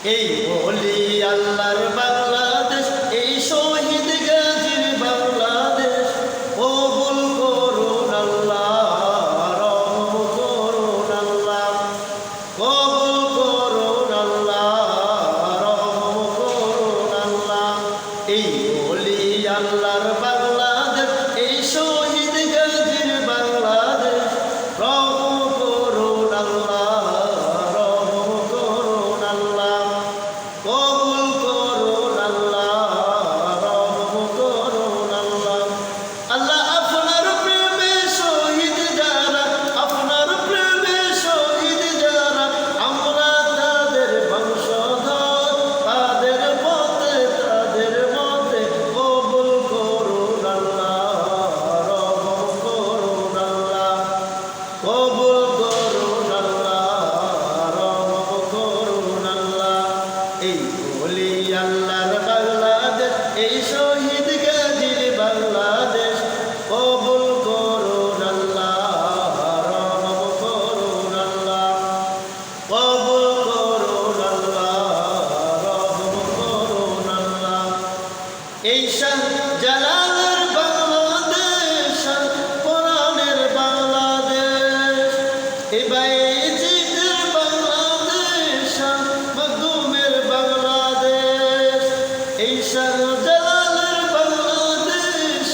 এই বলি আল্লাহর বাংলাদেশ, এই শহীদ গাজীর বাংলাদেশ, কবুল করুন আল্লাহ, রহম করুন আল্লাহ, কবুল করুন আল্লাহ, রহম করুন আল্লাহ। এই বলি আল্লাহর বাংলাদেশ, এই শহীদ গাজীর বাংলাদেশ, রহম করুন আল্লাহ, রহম করুন আল্লাহ, কবুল করুন আল্লাহ, রহম করুন আল্লাহ। আল্লাহ আপনার প্রেমে শহীদ যারা, আপনার প্রেমে শহীদ যারা, আমরা তাদের বংশধর, তাদের মতে কবুল করুন আল্লাহ, রহম করুন আল্লাহ, কবুল করুন আল্লাহ, রহম করুন আল্লাহ। এই বলি আল্লাহর বাংলাদেশ, এই শহীদ গাজীর বাংলাদেশ, কবুল করুন আল্লাহ, রহম করুন আল্লাহ, কবুল করুন আল্লাহ, রহম করুন আল্লাহ। এই শাহজালালের বাংলাদেশ, কোরআনের বাংলাদেশ, এই বাইজিদের বাংলাদেশ, মখদুমের বাংলাদেশ। এই শাহজালালের বাংলাদেশ,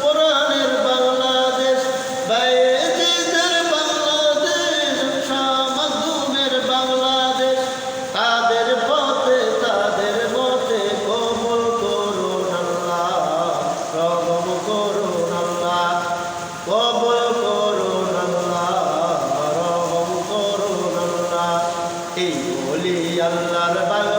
কোরআনের বাংলাদেশ, বাইজিদের বাংলাদেশ, মখদুমের বাংলাদেশ। তাদের পথে তাদের মতে কবুল করুন আল্লাহ, রহম করুন আল্লাহ, কবুল করুন আল্লাহ, রহম করুন আল্লাহ। এই বলি আল্লাহর বাংলা